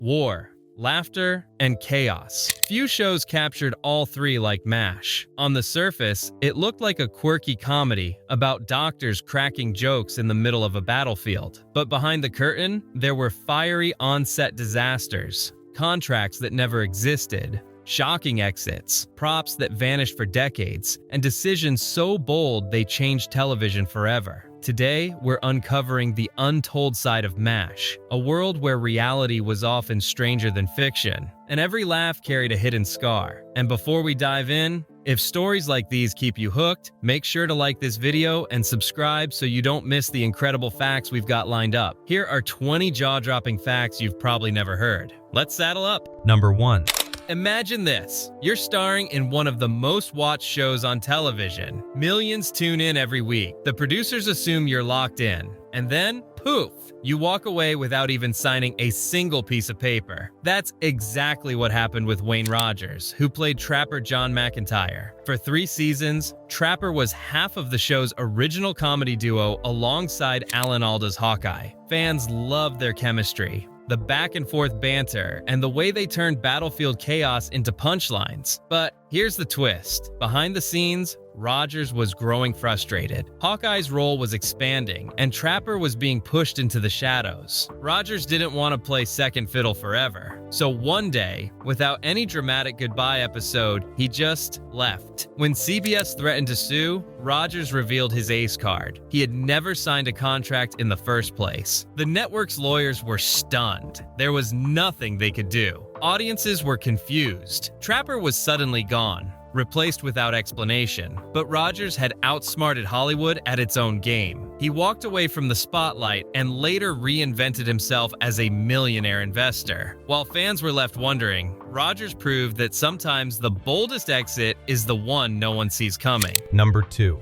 war, laughter, and chaos. Few shows captured all three like MASH. On the surface, it looked like a quirky comedy about doctors cracking jokes in the middle of a battlefield. But behind the curtain, there were fiery on-set disasters, contracts that never existed, shocking exits, props that vanished for decades, and decisions so bold they changed television forever. Today, we're uncovering the untold side of MASH, a world where reality was often stranger than fiction, and every laugh carried a hidden scar. And before we dive in, if stories like these keep you hooked, make sure to like this video and subscribe so you don't miss the incredible facts we've got lined up. Here are 20 jaw-dropping facts you've probably never heard. Let's saddle up. Number 1. Imagine this. You're starring in one of the most watched shows on television. Millions tune in every week. The producers assume you're locked in. And then, poof, you walk away without even signing a single piece of paper. That's exactly what happened with Wayne Rogers, who played Trapper John McIntyre. For 3 seasons, Trapper was half of the show's original comedy duo alongside Alan Alda's Hawkeye. Fans loved their chemistry, the back-and-forth banter, and the way they turned battlefield chaos into punchlines. But here's the twist. Behind the scenes, Rogers was growing frustrated. Hawkeye's role was expanding, and Trapper was being pushed into the shadows. Rogers didn't want to play second fiddle forever. So one day, without any dramatic goodbye episode, he just left. When CBS threatened to sue, Rogers revealed his ace card. He had never signed a contract in the first place. The network's lawyers were stunned. There was nothing they could do. Audiences were confused. Trapper was suddenly gone, replaced without explanation. But Rogers had outsmarted Hollywood at its own game. He walked away from the spotlight and later reinvented himself as a millionaire investor. While fans were left wondering, Rogers proved that sometimes the boldest exit is the one no one sees coming. Number 2.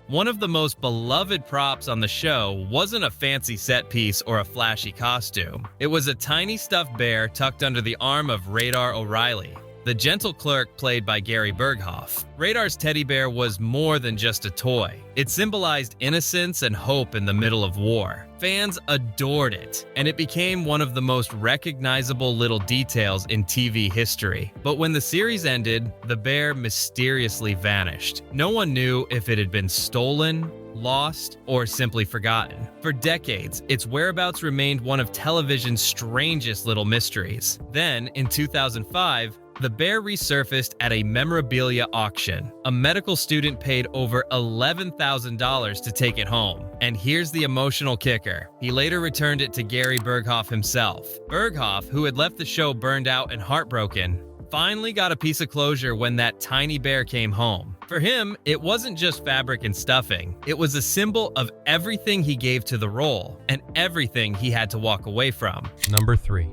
One of the most beloved props on the show wasn't a fancy set piece or a flashy costume. It was a tiny stuffed bear tucked under the arm of Radar O'Reilly, the gentle clerk played by Gary Berghoff. Radar's teddy bear was more than just a toy. It symbolized innocence and hope in the middle of war. Fans adored it, and it became one of the most recognizable little details in TV history. But when the series ended, the bear mysteriously vanished. No one knew if it had been stolen, lost, or simply forgotten. For decades, its whereabouts remained one of television's strangest little mysteries. Then, in 2005, the bear resurfaced at a memorabilia auction. A medical student paid over $11,000 to take it home. And here's the emotional kicker. He later returned it to Gary Berghoff himself. Berghoff, who had left the show burned out and heartbroken, finally got a piece of closure when that tiny bear came home. For him, it wasn't just fabric and stuffing. It was a symbol of everything he gave to the role and everything he had to walk away from. Number 3.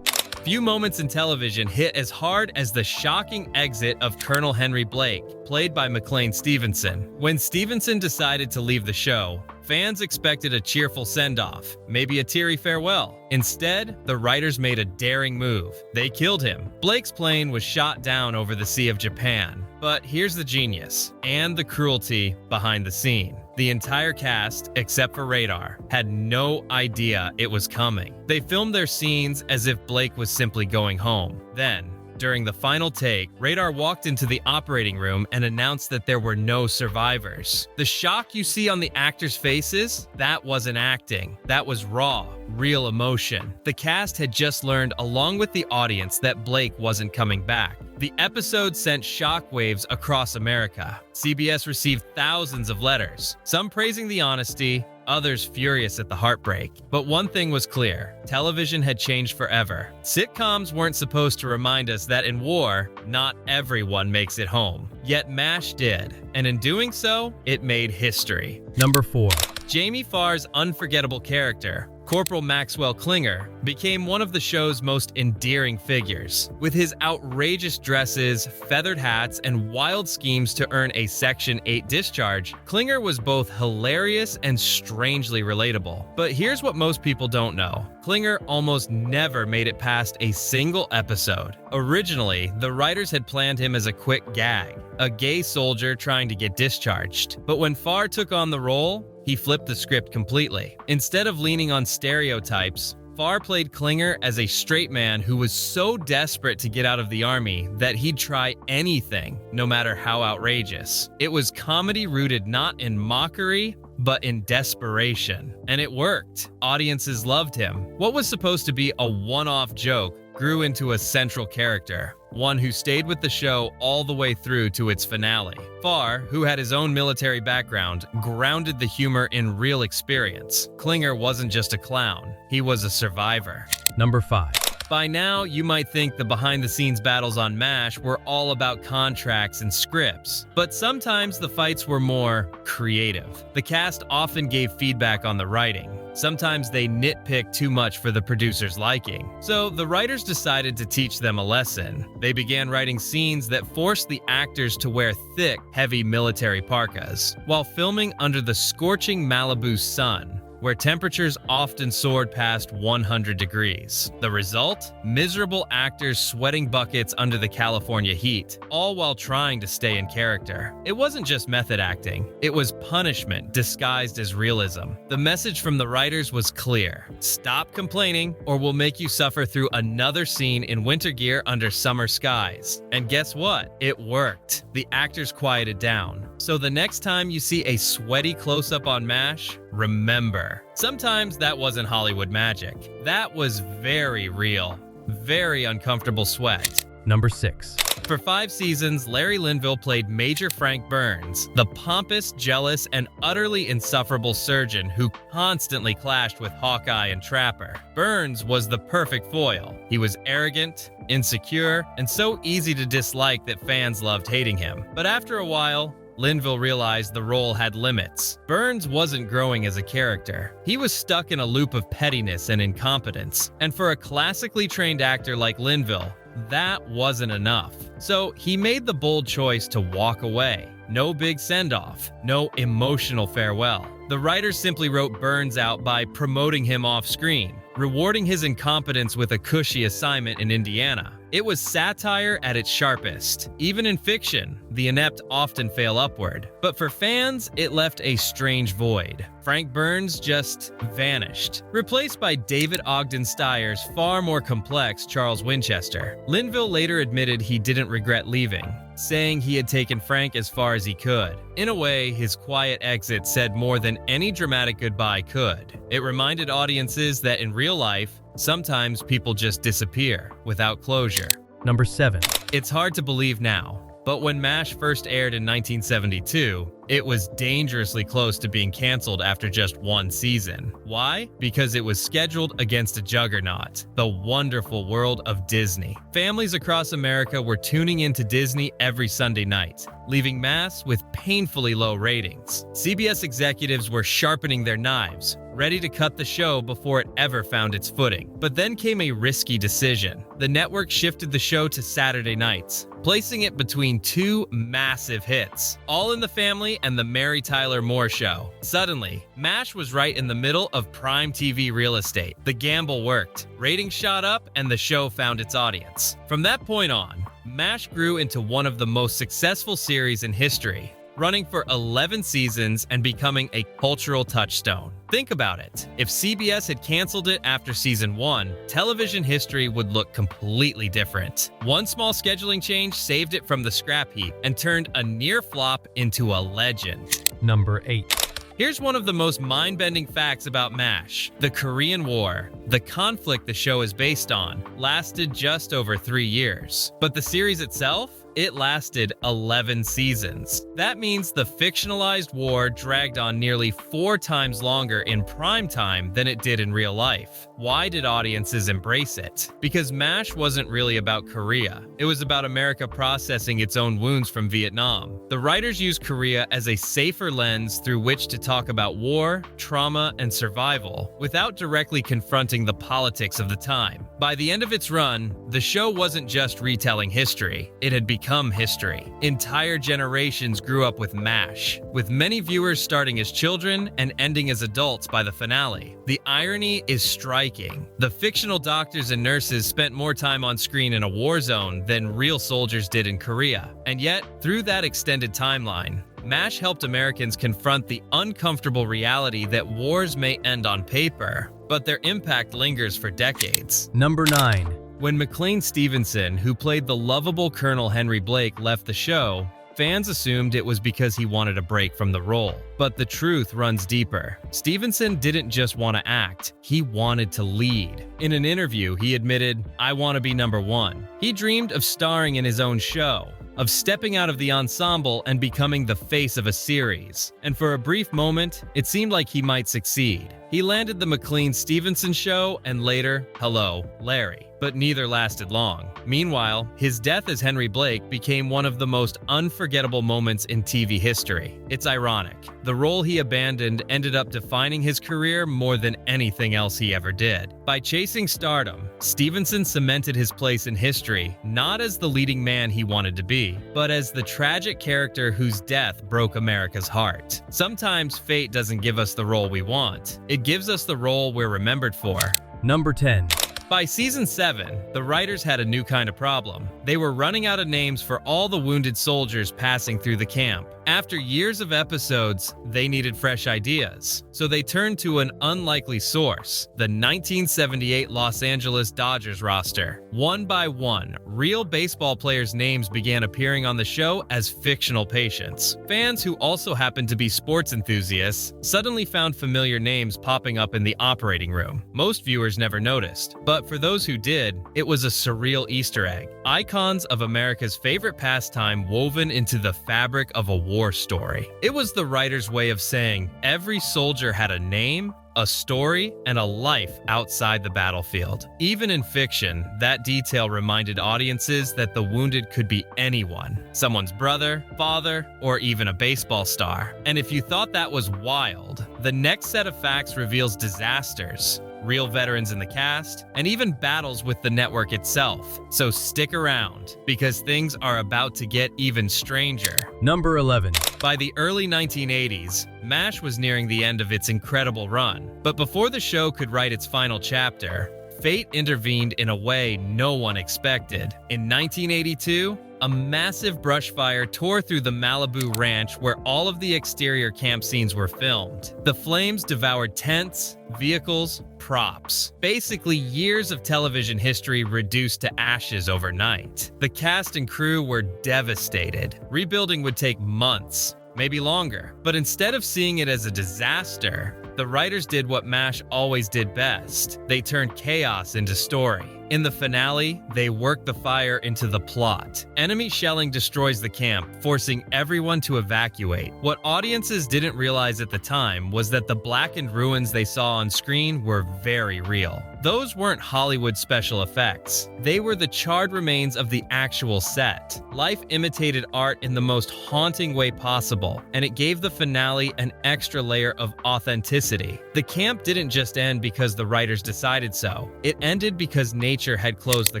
Few moments in television hit as hard as the shocking exit of Colonel Henry Blake, played by McLean Stevenson. When Stevenson decided to leave the show, fans expected a cheerful send-off, maybe a teary farewell. Instead, the writers made a daring move. They killed him. Blake's plane was shot down over the Sea of Japan. But here's the genius and the cruelty behind the scene. The entire cast, except for Radar, had no idea it was coming. They filmed their scenes as if Blake was simply going home. Then, during the final take, Radar walked into the operating room and announced that there were no survivors. The shock you see on the actors' faces, that wasn't acting. That was raw, real emotion. The cast had just learned, along with the audience, that Blake wasn't coming back. The episode sent shockwaves across America. CBS received thousands of letters, some praising the honesty, others furious at the heartbreak. But one thing was clear. Television had changed forever. Sitcoms weren't supposed to remind us that in war, not everyone makes it home. Yet MASH did, and in doing so, it made history. Number 4. Jamie Farr's unforgettable character, Corporal Maxwell Klinger, became one of the show's most endearing figures. With his outrageous dresses, feathered hats, and wild schemes to earn a Section 8 discharge, Klinger was both hilarious and strangely relatable. But here's what most people don't know. Klinger almost never made it past a single episode. Originally, the writers had planned him as a quick gag, a gay soldier trying to get discharged. But when Farr took on the role, he flipped the script completely. Instead of leaning on stereotypes, Farr played Klinger as a straight man who was so desperate to get out of the army that he'd try anything, no matter how outrageous. It was comedy rooted not in mockery, but in desperation. And it worked. Audiences loved him. What was supposed to be a one-off joke grew into a central character, one who stayed with the show all the way through to its finale. Farr, who had his own military background, grounded the humor in real experience. Klinger wasn't just a clown, he was a survivor. Number 5. By now, you might think the behind-the-scenes battles on MASH were all about contracts and scripts, but sometimes the fights were more creative. The cast often gave feedback on the writing. Sometimes they nitpicked too much for the producer's liking. So the writers decided to teach them a lesson. They began writing scenes that forced the actors to wear thick, heavy military parkas, while filming under the scorching Malibu sun, where temperatures often soared past 100 degrees. The result? Miserable actors sweating buckets under the California heat, all while trying to stay in character. It wasn't just method acting, it was punishment disguised as realism. The message from the writers was clear: stop complaining, or we'll make you suffer through another scene in winter gear under summer skies. And guess what? It worked. The actors quieted down. So the next time you see a sweaty close-up on MASH, remember, sometimes that wasn't Hollywood magic. That was very real. Very uncomfortable sweat. Number 6. For 5 seasons, Larry Linville played Major Frank Burns, the pompous, jealous, and utterly insufferable surgeon who constantly clashed with Hawkeye and Trapper. Burns was the perfect foil. He was arrogant, insecure, and so easy to dislike that fans loved hating him. But after a while, Linville realized the role had limits. Burns wasn't growing as a character. He was stuck in a loop of pettiness and incompetence. And for a classically trained actor like Linville, that wasn't enough. So he made the bold choice to walk away. No big send-off, no emotional farewell. The writers simply wrote Burns out by promoting him off-screen, rewarding his incompetence with a cushy assignment in Indiana. It was satire at its sharpest. Even in fiction, the inept often fail upward. But for fans, it left a strange void. Frank Burns just vanished, replaced by David Ogden Steyer's far more complex Charles Winchester. Linville later admitted he didn't regret leaving, saying he had taken Frank as far as he could. In a way, his quiet exit said more than any dramatic goodbye could. It reminded audiences that in real life, sometimes people just disappear without closure. Number 7. It's hard to believe now, but when MASH first aired in 1972, it was dangerously close to being canceled after just 1 season. Why? Because it was scheduled against a juggernaut, the wonderful world of Disney. Families across America were tuning into Disney every Sunday night, leaving MASH with painfully low ratings. CBS executives were sharpening their knives, ready to cut the show before it ever found its footing. But then came a risky decision. The network shifted the show to Saturday nights, placing it between 2 massive hits, All in the Family and The Mary Tyler Moore Show. Suddenly, MASH was right in the middle of prime TV real estate. The gamble worked. Ratings shot up and the show found its audience. From that point on, MASH grew into one of the most successful series in history, running for 11 seasons and becoming a cultural touchstone. Think about it. If CBS had canceled it after season 1, television history would look completely different. One small scheduling change saved it from the scrap heap and turned a near flop into a legend. Number 8. Here's one of the most mind-bending facts about MASH. The Korean War, the conflict the show is based on, lasted just over 3 years. But the series itself? It lasted 11 seasons. That means the fictionalized war dragged on nearly 4 times longer in prime time than it did in real life. Why did audiences embrace it? Because MASH wasn't really about Korea. It was about America processing its own wounds from Vietnam. The writers used Korea as a safer lens through which to talk about war, trauma, and survival, without directly confronting the politics of the time. By the end of its run, the show wasn't just retelling history. It had become history. Entire generations grew up with MASH, with many viewers starting as children and ending as adults by the finale. The irony is striking. The fictional doctors and nurses spent more time on screen in a war zone than real soldiers did in Korea. And yet, through that extended timeline, MASH helped Americans confront the uncomfortable reality that wars may end on paper, but their impact lingers for decades. Number 9. When McLean Stevenson, who played the lovable Colonel Henry Blake, left the show, fans assumed it was because he wanted a break from the role. But the truth runs deeper. Stevenson didn't just want to act, he wanted to lead. In an interview, he admitted, "I want to be number one." He dreamed of starring in his own show, of stepping out of the ensemble and becoming the face of a series. And for a brief moment, it seemed like he might succeed. He landed the McLean Stevenson show and later, Hello, Larry. But neither lasted long. Meanwhile, his death as Henry Blake became one of the most unforgettable moments in TV history. It's ironic. The role he abandoned ended up defining his career more than anything else he ever did. By chasing stardom, Stevenson cemented his place in history, not as the leading man he wanted to be, but as the tragic character whose death broke America's heart. Sometimes fate doesn't give us the role we want. It gives us the role we're remembered for. Number 10. By season 7, the writers had a new kind of problem. They were running out of names for all the wounded soldiers passing through the camp. After years of episodes, they needed fresh ideas. So they turned to an unlikely source, the 1978 Los Angeles Dodgers roster. One by one, real baseball players' names began appearing on the show as fictional patients. Fans who also happened to be sports enthusiasts suddenly found familiar names popping up in the operating room. Most viewers never noticed, but for those who did, it was a surreal Easter egg. Icons of America's favorite pastime woven into the fabric of a war story. It was the writer's way of saying every soldier had a name, a story, and a life outside the battlefield. Even in fiction, that detail reminded audiences that the wounded could be anyone. Someone's brother, father, or even a baseball star. And if you thought that was wild, the next set of facts reveals disasters, real veterans in the cast, and even battles with the network itself. So stick around, because things are about to get even stranger. Number 11. By the early 1980s, MASH was nearing the end of its incredible run. But before the show could write its final chapter, fate intervened in a way no one expected. In 1982, a massive brush fire tore through the Malibu ranch where all of the exterior camp scenes were filmed. The flames devoured tents, vehicles, props. Basically, years of television history reduced to ashes overnight. The cast and crew were devastated. Rebuilding would take months, maybe longer. But instead of seeing it as a disaster, the writers did what MASH always did best. They turned chaos into story. In the finale, they worked the fire into the plot. Enemy shelling destroys the camp, forcing everyone to evacuate. What audiences didn't realize at the time was that the blackened ruins they saw on screen were very real. Those weren't Hollywood special effects. They were the charred remains of the actual set. Life imitated art in the most haunting way possible, and it gave the finale an extra layer of authenticity. The camp didn't just end because the writers decided so. It ended because nature had closed the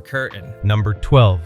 curtain. Number 12.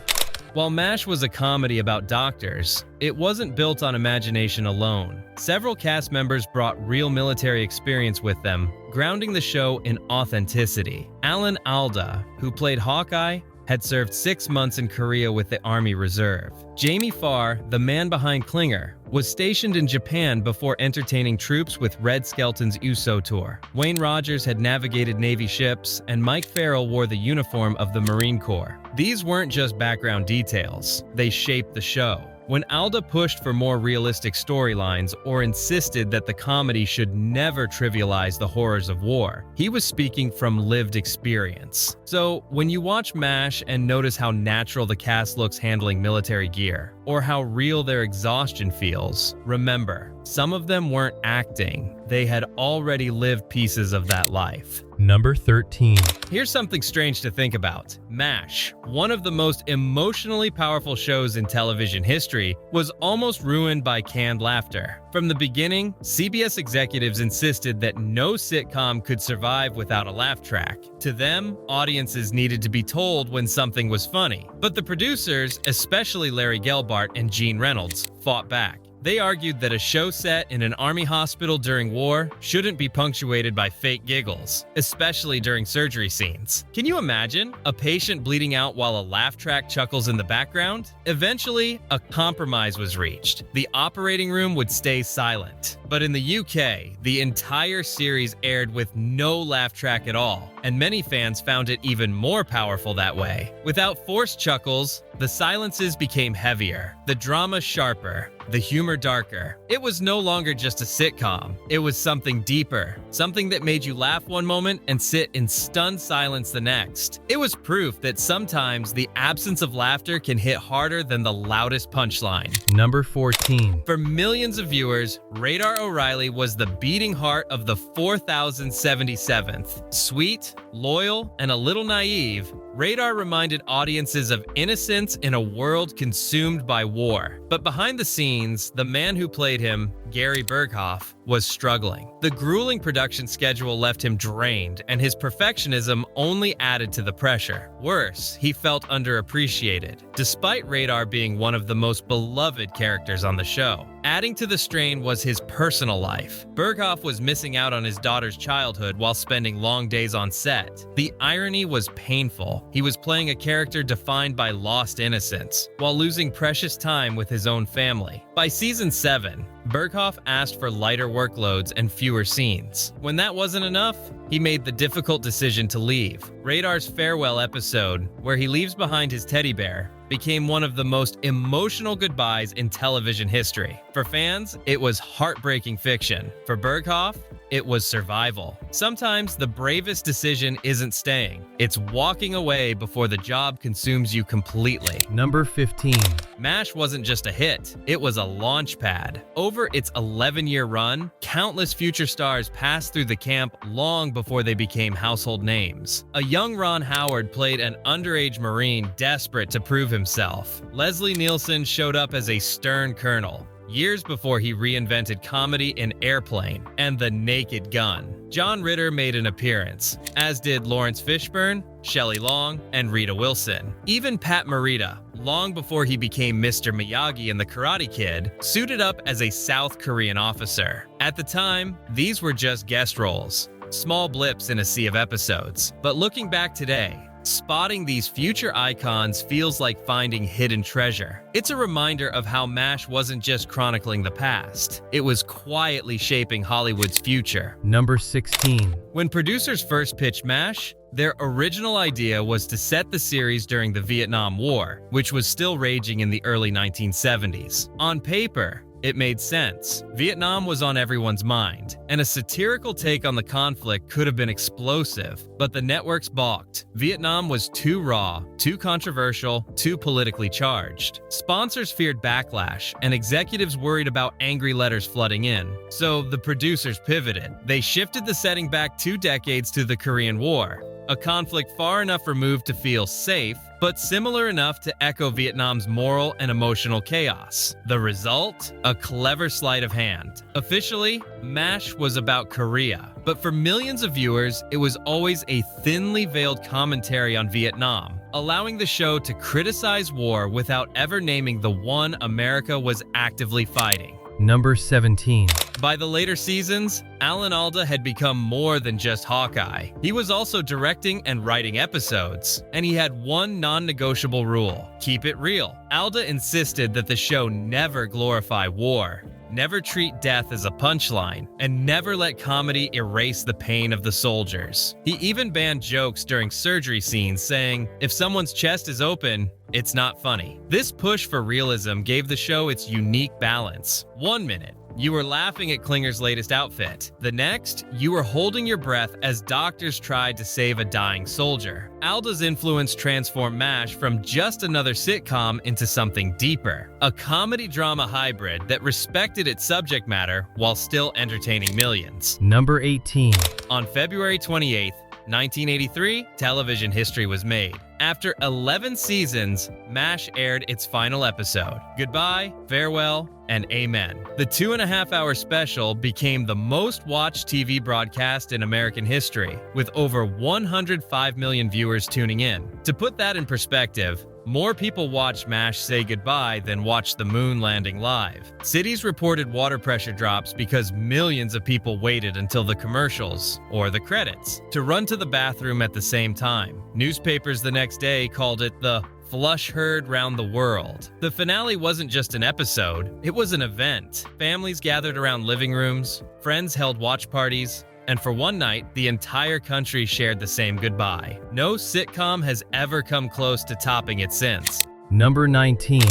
While MASH was a comedy about doctors, it wasn't built on imagination alone. Several cast members brought real military experience with them, grounding the show in authenticity. Alda, who played Hawkeye, had served 6 months in Korea with the Army Reserve. Jamie Farr, the man behind Klinger, was stationed in Japan before entertaining troops with Red Skelton's USO tour. Wayne Rogers had navigated Navy ships, and Mike Farrell wore the uniform of the Marine Corps. These weren't just background details, they shaped the show. When Alda pushed for more realistic storylines or insisted that the comedy should never trivialize the horrors of war, he was speaking from lived experience. So, when you watch MASH and notice how natural the cast looks handling military gear, or how real their exhaustion feels, remember, some of them weren't acting. They had already lived pieces of that life. Number 13. Here's something strange to think about. MASH, one of the most emotionally powerful shows in television history, was almost ruined by canned laughter. From the beginning, CBS executives insisted that no sitcom could survive without a laugh track. To them, audiences needed to be told when something was funny. But the producers, especially Larry Gelbart and Gene Reynolds, fought back. They argued that a show set in an army hospital during war shouldn't be punctuated by fake giggles, especially during surgery scenes. Can you imagine a patient bleeding out while a laugh track chuckles in the background? Eventually, a compromise was reached. The operating room would stay silent. But in the UK, the entire series aired with no laugh track at all, and many fans found it even more powerful that way. Without forced chuckles, the silences became heavier, the drama sharper, the humor darker. It was no longer just a sitcom. It was something deeper, something that made you laugh one moment and sit in stunned silence the next. It was proof that sometimes the absence of laughter can hit harder than the loudest punchline. Number 14. For millions of viewers, Radar O'Reilly was the beating heart of the 4077th. Sweet, loyal, and a little naive, Radar reminded audiences of innocence in a world consumed by war. But behind the scenes, the man who played him, Gary Berghoff, was struggling. The grueling production schedule left him drained, and his perfectionism only added to the pressure. Worse, he felt underappreciated, despite Radar being one of the most beloved characters on the show. Adding to the strain was his personal life. Berghoff was missing out on his daughter's childhood while spending long days on set. The irony was painful. He was playing a character defined by lost innocence, while losing precious time with his own family. By season 7, Berghoff asked for lighter workloads and fewer scenes. When that wasn't enough, he made the difficult decision to leave. Radar's farewell episode, where he leaves behind his teddy bear, became one of the most emotional goodbyes in television history. For fans, it was heartbreaking fiction. For Berghoff, it was survival. Sometimes the bravest decision isn't staying. It's walking away before the job consumes you completely. Number 15. MASH wasn't just a hit, it was a launch pad. Over its 11-year run, countless future stars passed through the camp long before they became household names. A young Ron Howard played an underage Marine desperate to prove himself. Leslie Nielsen showed up as a stern colonel, years before he reinvented comedy in Airplane and The Naked Gun. John Ritter made an appearance, as did Lawrence Fishburne, Shelley Long, and Rita Wilson. Even Pat Morita, long before he became Mr. Miyagi in The Karate Kid, suited up as a South Korean officer. At the time, these were just guest roles, small blips in a sea of episodes. But looking back today, spotting these future icons feels like finding hidden treasure. It's a reminder of how MASH wasn't just chronicling the past, it was quietly shaping Hollywood's future. Number 16. When producers first pitched MASH, their original idea was to set the series during the Vietnam War, which was still raging in the early 1970s. On paper, it made sense. Vietnam was on everyone's mind, and a satirical take on the conflict could have been explosive, but the networks balked. Vietnam was too raw, too controversial, too politically charged. Sponsors feared backlash, and executives worried about angry letters flooding in. So the producers pivoted. They shifted the setting back 2 decades to the Korean War, a conflict far enough removed to feel safe, but similar enough to echo Vietnam's moral and emotional chaos. The result? A clever sleight of hand. Officially, MASH was about Korea, but for millions of viewers, it was always a thinly veiled commentary on Vietnam, allowing the show to criticize war without ever naming the one America was actively fighting. Number 17. By the later seasons, Alan Alda had become more than just Hawkeye. He was also directing and writing episodes, and he had one non-negotiable rule: keep it real. Alda insisted that the show never glorify war, never treat death as a punchline, and never let comedy erase the pain of the soldiers. He even banned jokes during surgery scenes, saying, if someone's chest is open, it's not funny. This push for realism gave the show its unique balance. 1 minute, you were laughing at Klinger's latest outfit. The next, you were holding your breath as doctors tried to save a dying soldier. Alda's influence transformed MASH from just another sitcom into something deeper, a comedy-drama hybrid that respected its subject matter while still entertaining millions. Number 18. On February 28th, 1983, television history was made. After 11 seasons, MASH aired its final episode. Goodbye, farewell, and amen. The 2.5-hour special became the most watched TV broadcast in American history, with over 105 million viewers tuning in. To put that in perspective, more people watched MASH say goodbye than watched the moon landing live. Cities reported water pressure drops because millions of people waited until the commercials, or the credits, to run to the bathroom at the same time. Newspapers the next day called it the flush herd round the world. The finale wasn't just an episode, it was an event. Families gathered around living rooms, friends held watch parties, and for one night, the entire country shared the same goodbye. No sitcom has ever come close to topping it since. Number 19.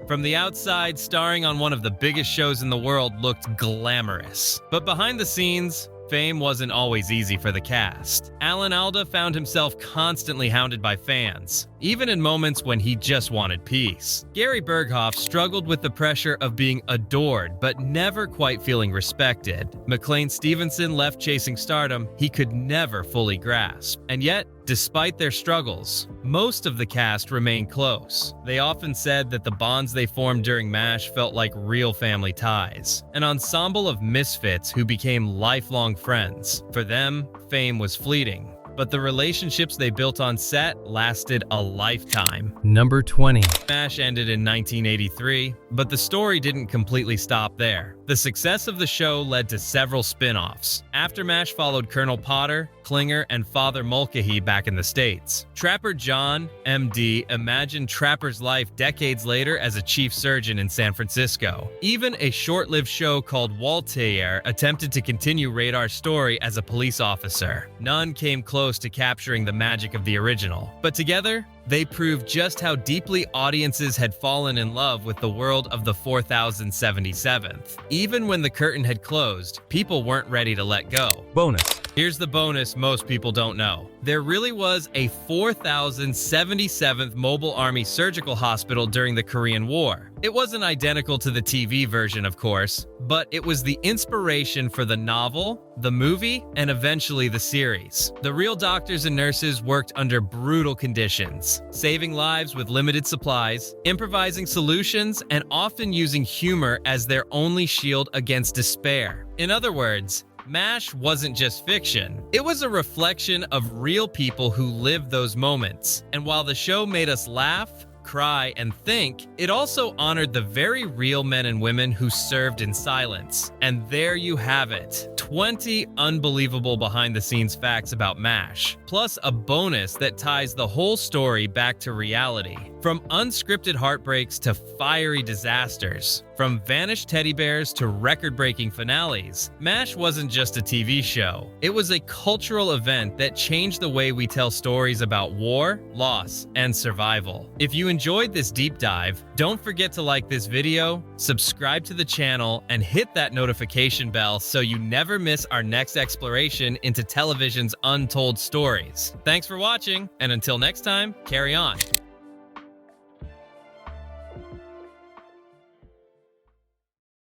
From the outside, starring on one of the biggest shows in the world looked glamorous. But behind the scenes, fame wasn't always easy for the cast. Alda found himself constantly hounded by fans, even in moments when he just wanted peace. Gary Berghoff struggled with the pressure of being adored but never quite feeling respected. McLean Stevenson left chasing stardom he could never fully grasp. And yet, despite their struggles, most of the cast remained close. They often said that the bonds they formed during MASH felt like real family ties, an ensemble of misfits who became lifelong friends. For them, fame was fleeting, but the relationships they built on set lasted a lifetime. Number 20. MASH ended in 1983, but the story didn't completely stop there. The success of the show led to several spin-offs. After MASH followed Colonel Potter, Klinger, and Father Mulcahy back in the States. Trapper John, MD, imagined Trapper's life decades later as a chief surgeon in San Francisco. Even a short-lived show called Waltair attempted to continue Radar's story as a police officer. None came close to capturing the magic of the original. But together, they proved just how deeply audiences had fallen in love with the world of the 4077th. Even when the curtain had closed, people weren't ready to let go. Bonus. Here's the bonus most people don't know. There really was a 4077th Mobile Army Surgical Hospital during the Korean War. It wasn't identical to the TV version, of course, but it was the inspiration for the novel, the movie, and eventually the series. The real doctors and nurses worked under brutal conditions, saving lives with limited supplies, improvising solutions, and often using humor as their only shield against despair. In other words, MASH wasn't just fiction. It was a reflection of real people who lived those moments. And while the show made us laugh, cry, and think, it also honored the very real men and women who served in silence. And there you have it. 20 unbelievable behind-the-scenes facts about MASH, plus a bonus that ties the whole story back to reality. From unscripted heartbreaks to fiery disasters, from vanished teddy bears to record-breaking finales, MASH wasn't just a TV show. It was a cultural event that changed the way we tell stories about war, loss, and survival. If you enjoyed this deep dive, don't forget to like this video, subscribe to the channel, and hit that notification bell so you never miss our next exploration into television's untold stories. Thanks for watching, and until next time, carry on.